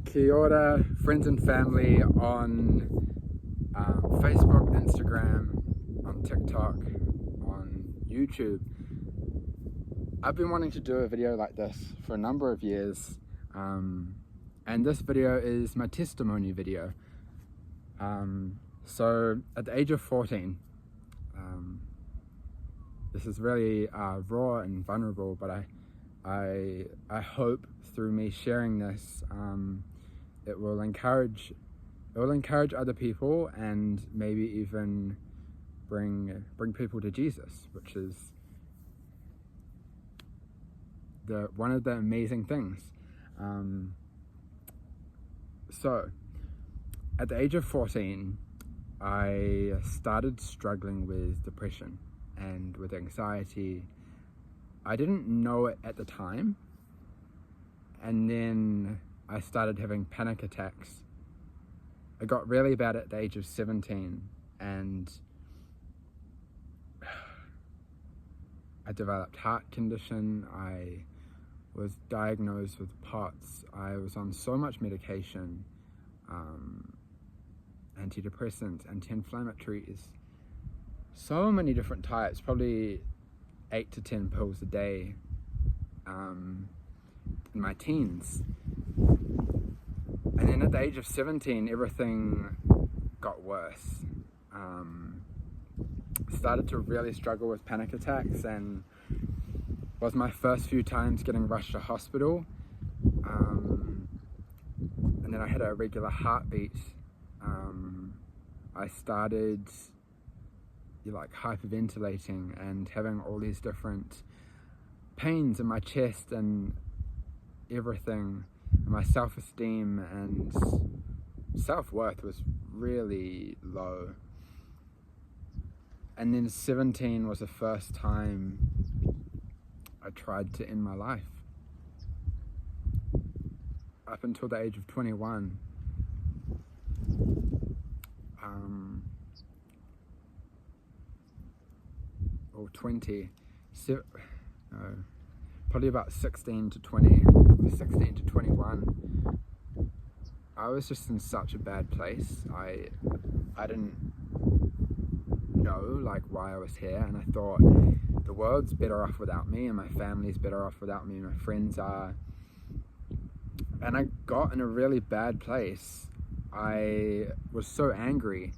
Kia ora, friends and family on Facebook, Instagram, on TikTok, on YouTube. I've been wanting to do a video like this for a number of years, and this video is my testimony video. So at the age of 14, this is really raw and vulnerable, but I hope through me sharing this, it will encourage other people and maybe even bring people to Jesus, which is one of the amazing things. So at the age of 14, I started struggling with depression and with anxiety. I didn't know it at the time, and then I started having panic attacks. It got really bad at the age of 17, and I developed heart condition. I was diagnosed with POTS. I was on so much medication, antidepressants, anti-inflammatories, so many different types, probably 8 to 10 pills a day in my teens. And then at the age of 17, everything got worse. Started to really struggle with panic attacks, and was my first few times getting rushed to hospital. And then I had a irregular heartbeat. I started hyperventilating and having all these different pains in my chest and everything. And my self-esteem and self-worth was really low. And then 17 was the first time I tried to end my life. Up until the age of 21, or 20, probably about 16 to 21, I was just in such a bad place. I didn't know why I was here, and I thought the world's better off without me, and my family's better off without me, my friends are. And I got in a really bad place. I was so angry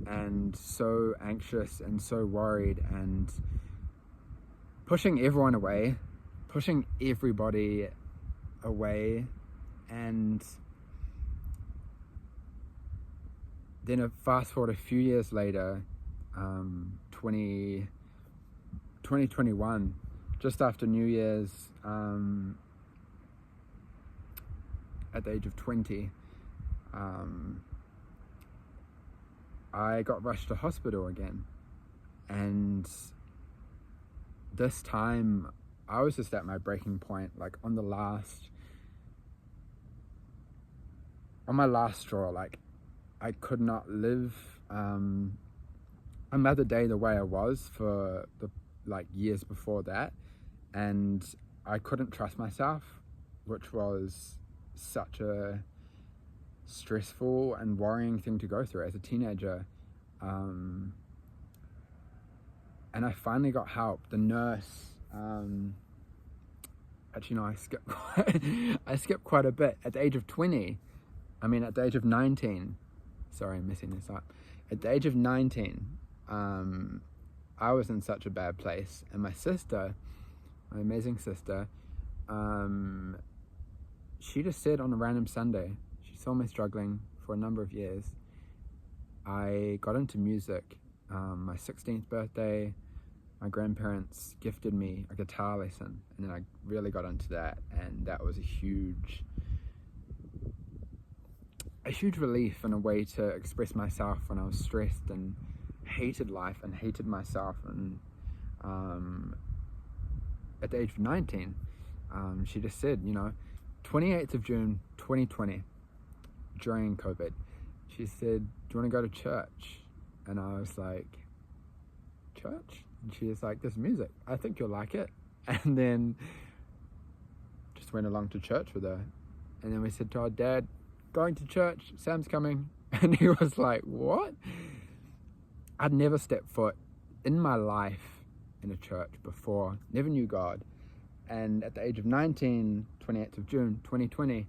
and so anxious and so worried, and pushing everyone away, pushing everybody away. And then fast forward a few years later, 2021, just after New Year's, at the age of 20, I got rushed to hospital again. And this time I was just at my breaking point, on my last straw. I could not live another day the way I was for the years before that, and I couldn't trust myself, which was such a stressful and worrying thing to go through as a teenager. And I finally got help. The nurse, actually no, I skipped quite a bit. At the age of 19, sorry, I'm messing this up. At the age of 19, I was in such a bad place, and my sister, my amazing sister, she just said on a random Sunday, she saw me struggling for a number of years. I got into music. My 16th birthday, my grandparents gifted me a guitar lesson, and then I really got into that, and that was a huge relief and a way to express myself when I was stressed and hated life and hated myself. And at the age of 19, she just said, 28th of June 2020, during COVID, she said, do you want to go to church? And I was like, church? And she was like, there's music, I think you'll like it. And then just went along to church with her. And then we said to our dad, going to church, Sam's coming. And he was like, what? I'd never stepped foot in my life in a church before, never knew God. And at the age of 19, 28th of June, 2020,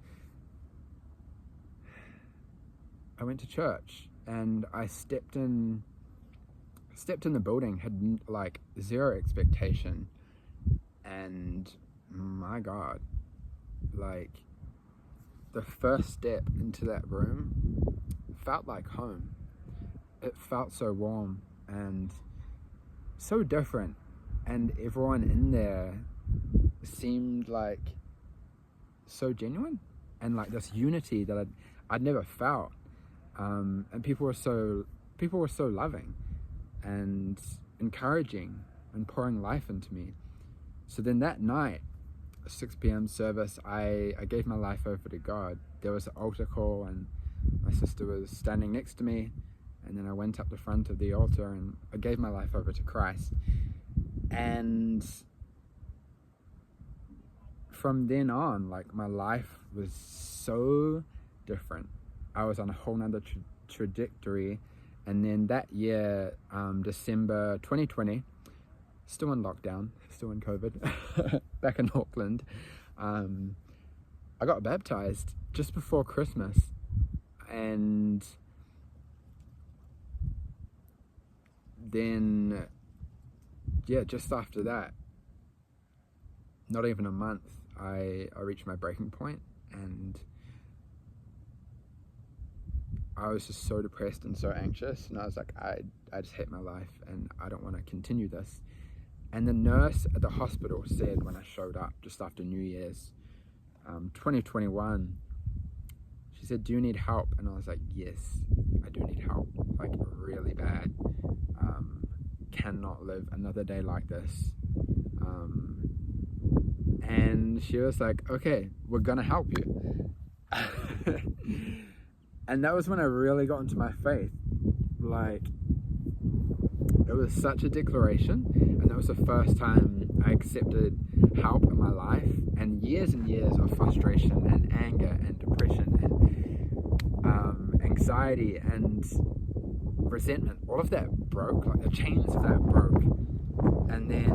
I went to church and I stepped in the building, had like zero expectation. And my God, like the first step into that room felt like home. It felt so warm and so different, and everyone in there seemed like so genuine and like this unity that I'd never felt. And people were so loving and encouraging and pouring life into me. So then that night, 6 p.m. service, I gave my life over to God. There was an altar call and my sister was standing next to me, and then I went up the front of the altar and I gave my life over to Christ. And from then on, like my life was so different. I was on a whole nother trajectory. And then that year, December 2020, still in lockdown, still in COVID, back in Auckland, I got baptized just before Christmas. And then, yeah, just after that, not even a month, I reached my breaking point, and I was just so depressed and so anxious, and I was like, I just hate my life and I don't want to continue this. And the nurse at the hospital said when I showed up just after New Year's 2021, she said, do you need help? And I was like, yes, I do need help, like really bad. Cannot live another day like this. And she was like, okay, we're gonna help you. And that was when I really got into my faith. Like, it was such a declaration, and that was the first time I accepted help in my life. And years of frustration and anger and depression and anxiety and resentment, all of that broke, like the chains of that broke. And then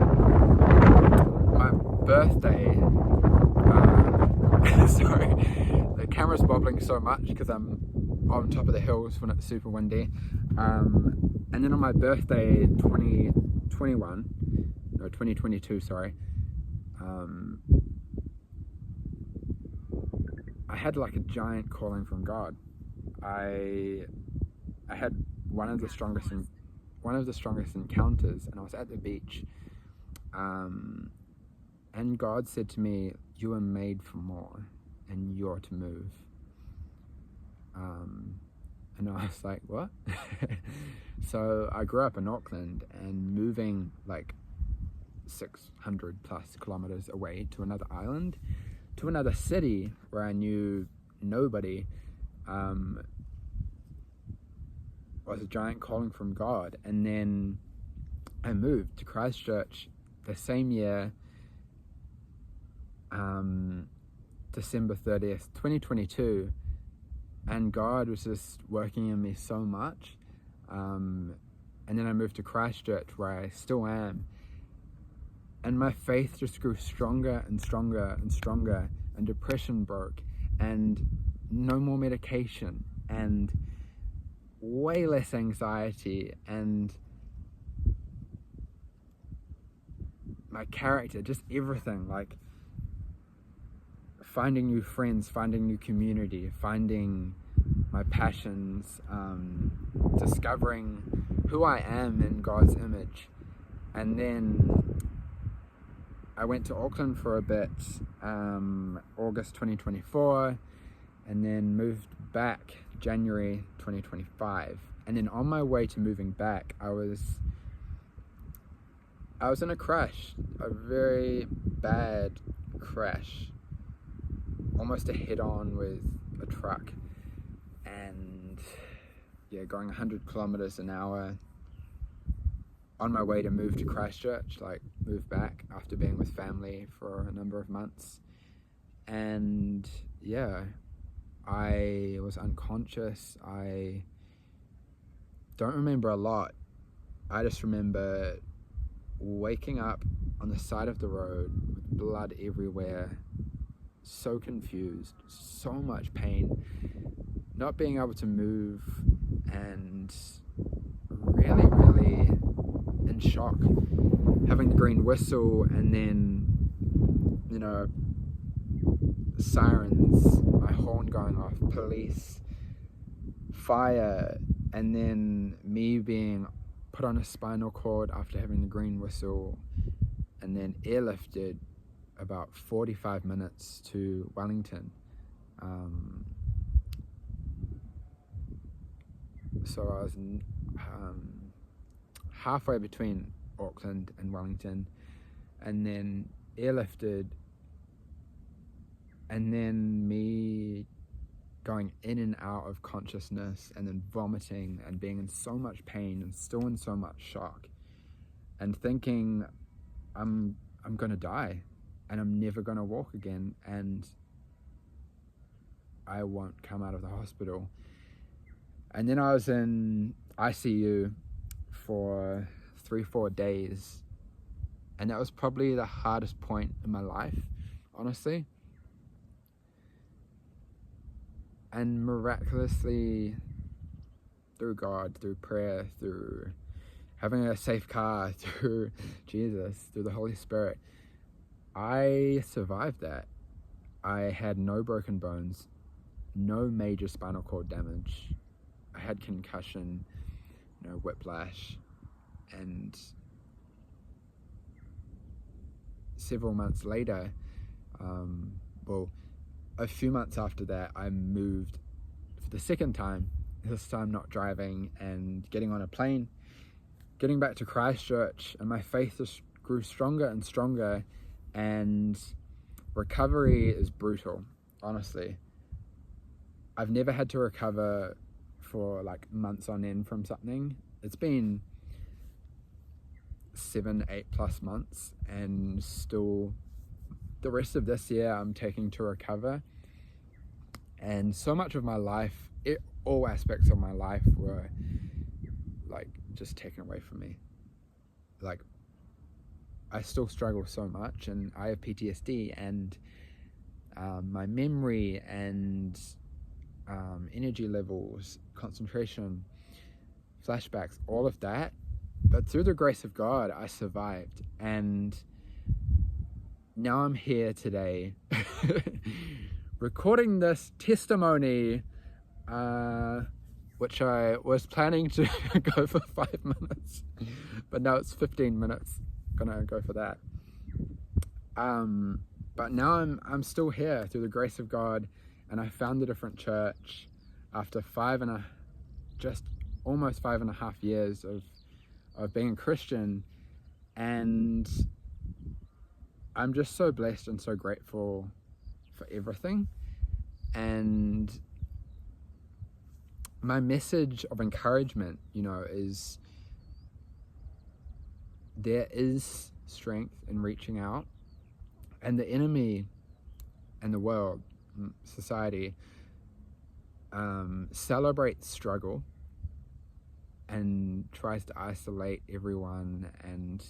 my birthday, sorry, the camera's bobbling so much because I'm on top of the hills when it's super windy. And then on my birthday, 2022, sorry, I had like a giant calling from God. I had one of the strongest encounters, and I was at the beach, and God said to me, you are made for more and you're to move. And I was like, what? So I grew up in Auckland, and moving like 600 plus kilometers away to another island, to another city where I knew nobody, was a giant calling from God. And then I moved to Christchurch the same year, December 30th, 2022, and God was just working in me so much. And then I moved to Christchurch, where I still am, and my faith just grew stronger and stronger and stronger, and depression broke, and no more medication, and way less anxiety, and my character, just everything, like finding new friends, finding new community, finding my passions, discovering who I am in God's image. And then I went to Auckland for a bit, August 2024, and then moved back January 2025. And then on my way to moving back, I was in a crash, a very bad crash, almost a head-on with a truck, and yeah, going 100 kilometers an hour on my way to move to Christchurch, like move back after being with family for a number of months. And yeah, I was unconscious. I don't remember a lot. I just remember waking up on the side of the road with blood everywhere, so confused, so much pain, not being able to move, and really, really in shock. Having the green whistle, and then, sirens, my horn going off, police, fire, and then me being put on a spinal cord after having the green whistle, and then airlifted about 45 minutes to Wellington. So I was halfway between Auckland and Wellington, and then airlifted, and then me going in and out of consciousness, and then vomiting and being in so much pain and still in so much shock, and thinking I'm gonna die and I'm never gonna walk again, and I won't come out of the hospital. And then I was in ICU for 3-4 days, and that was probably the hardest point in my life, honestly. And miraculously, through God, through prayer, through having a safe car, through Jesus, through the Holy Spirit, I survived that. I had no broken bones, no major spinal cord damage. I had concussion, whiplash, and several months later, a few months after that, I moved for the second time, this time not driving, and getting on a plane, getting back to Christchurch, and my faith just grew stronger and stronger, and recovery is brutal, honestly. I've never had to recover for like months on end from something. It's been 7-8+ months, and still the rest of this year I'm taking to recover. And so much of my life, all aspects of my life were like just taken away from me. Like, I still struggle so much, and I have PTSD, and my memory and energy levels, concentration, flashbacks, all of that. But through the grace of God, I survived, and now I'm here today recording this testimony, which I was planning to go for 5 minutes, but now it's 15 minutes. Gonna go for that. But now I'm still here through the grace of God, and I found a different church after almost 5.5 years of being a Christian, and I'm just so blessed and so grateful for everything. And my message of encouragement, is there is strength in reaching out, and the enemy and the world, society, celebrates struggle and tries to isolate everyone, and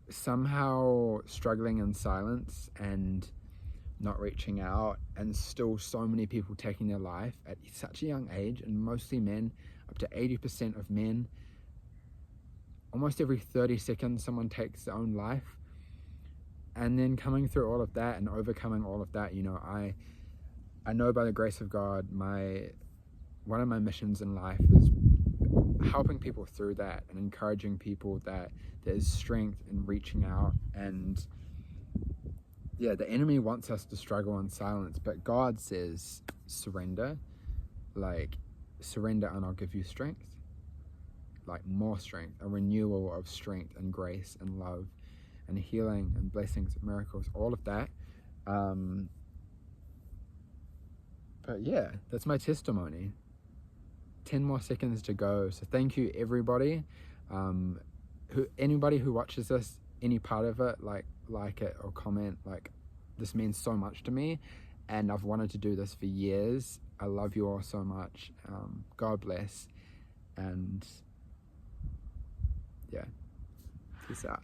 somehow struggling in silence and not reaching out, and still so many people taking their life at such a young age, and mostly men. Up to 80% of men, almost every 30 seconds someone takes their own life. And then coming through all of that and overcoming all of that, I know by the grace of God, one of my missions in life is helping people through that and encouraging people that there's strength in reaching out. And yeah, the enemy wants us to struggle in silence, but God says surrender, surrender and I'll give you strength, more strength, a renewal of strength and grace and love and healing and blessings and miracles, all of that. But yeah, that's my testimony. 10 more seconds to go. So thank you, everybody. Anybody who watches this, any part of it, like it or comment, this means so much to me, and I've wanted to do this for years. I love you all so much. God bless, and yeah, peace out.